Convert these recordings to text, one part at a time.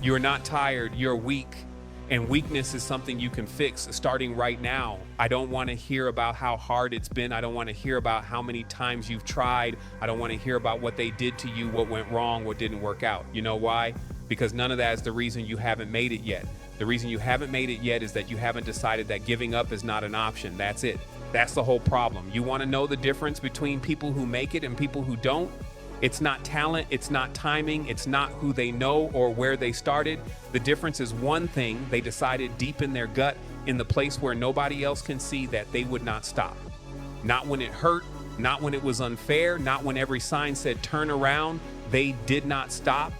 You're not tired, you're weak. And weakness is something you can fix starting right now. I don't want to hear about how hard it's been. I don't want to hear about how many times you've tried. I don't want to hear about what they did to you, what went wrong, what didn't work out. You know why? Because none of that is the reason you haven't made it yet. The reason you haven't made it yet is that you haven't decided that giving up is not an option. That's it. That's the whole problem. You want to know the difference between people who make it and people who don't? It's not talent, it's not timing, it's not who they know or where they started. The difference is one thing: they decided deep in their gut, in the place where nobody else can see, that they would not stop. Not when it hurt, not when it was unfair, not when every sign said turn around. They did not stop.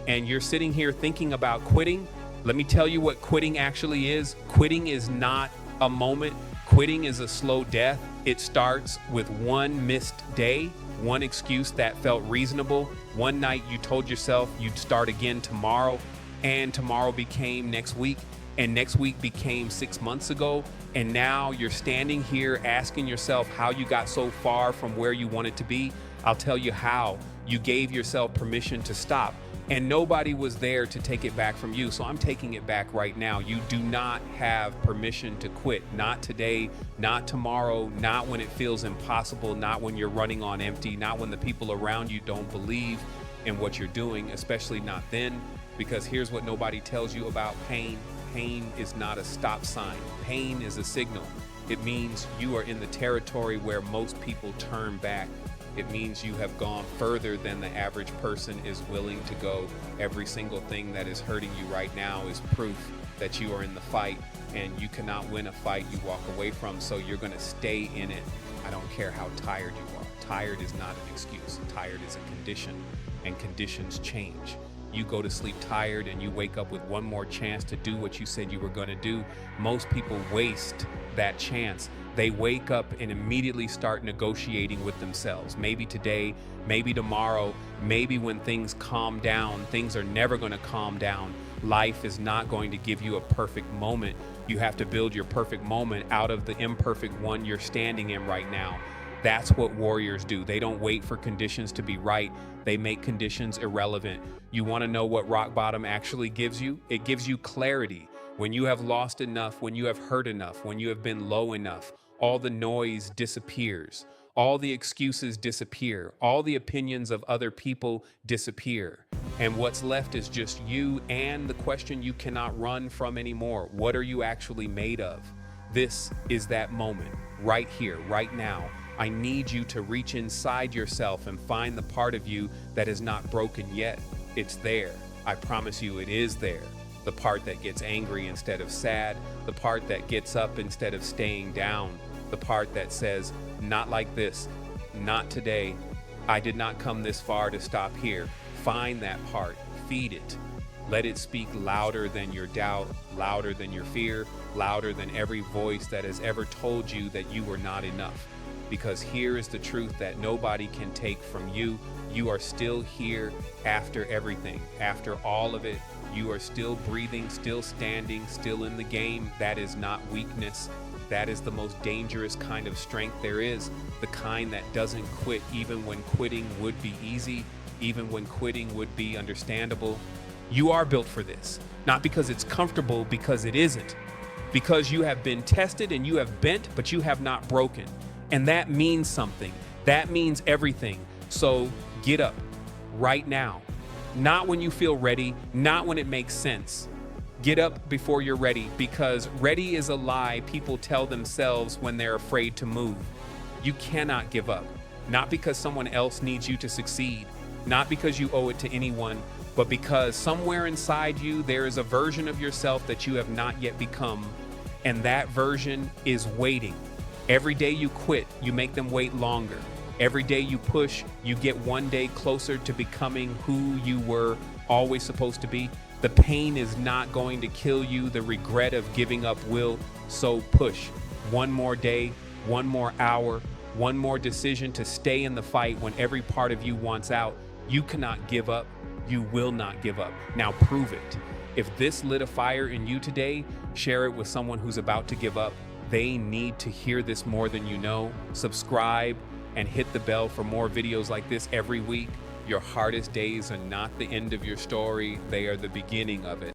And you're sitting here thinking about quitting. Let me tell you what quitting actually is. Quitting is not a moment. Quitting is a slow death. It starts with one missed day, one excuse that felt reasonable. One night you told yourself you'd start again tomorrow, and tomorrow became next week, and next week became 6 months ago. And now you're standing here asking yourself how you got so far from where you wanted to be. I'll tell you how. You gave yourself permission to stop, and nobody was there to take it back from you. So I'm taking it back right now. You do not have permission to quit. Not today, not tomorrow, not when it feels impossible, not when you're running on empty, not when the people around you don't believe in what you're doing, especially not then. Because here's what nobody tells you about pain. Pain is not a stop sign. Pain is a signal. It means you are in the territory where most people turn back. It means you have gone further than the average person is willing to go. Every single thing that is hurting you right now is proof that you are in the fight, and you cannot win a fight you walk away from, so you're going to stay in it. I don't care how tired you are. Tired is not an excuse. Tired is a condition, and conditions change. You go to sleep tired and you wake up with one more chance to do what you said you were going to do. Most people waste that chance. They wake up and immediately start negotiating with themselves. Maybe today, maybe tomorrow, maybe when things calm down. Things are never going to calm down. Life is not going to give you a perfect moment. You have to build your perfect moment out of the imperfect one you're standing in right now. That's what warriors do. They don't wait for conditions to be right. They make conditions irrelevant. You want to know what rock bottom actually gives you? It gives you clarity. When you have lost enough, when you have hurt enough, when you have been low enough, all the noise disappears. All the excuses disappear. All the opinions of other people disappear. And what's left is just you and the question you cannot run from anymore. What are you actually made of? This is that moment, right here, right now. I need you to reach inside yourself and find the part of you that is not broken yet. It's there. I promise you it is there. The part that gets angry instead of sad, the part that gets up instead of staying down, the part that says, not like this, not today. I did not come this far to stop here. Find that part, feed it. Let it speak louder than your doubt, louder than your fear, louder than every voice that has ever told you that you were not enough. Because here is the truth that nobody can take from you. You are still here after everything, after all of it. You are still breathing, still standing, still in the game. That is not weakness. That is the most dangerous kind of strength there is. The kind that doesn't quit even when quitting would be easy, even when quitting would be understandable. You are built for this, not because it's comfortable, because it isn't. Because you have been tested and you have bent, but you have not broken. And that means something. That means everything. So get up right now. Not when you feel ready, not when it makes sense. Get up before you're ready, because ready is a lie people tell themselves when they're afraid to move. You cannot give up, not because someone else needs you to succeed, not because you owe it to anyone, but because somewhere inside you there is a version of yourself that you have not yet become, and that version is waiting. Every day you quit, you make them wait longer. Every day you push, you get one day closer to becoming who you were always supposed to be. The pain is not going to kill you. The regret of giving up will. So push. One more day, one more hour, one more decision to stay in the fight when every part of you wants out. You cannot give up. You will not give up. Now prove it. If this lit a fire in you today, share it with someone who's about to give up. They need to hear this more than you know. Subscribe and hit the bell for more videos like this every week. Your hardest days are not the end of your story, they are the beginning of it.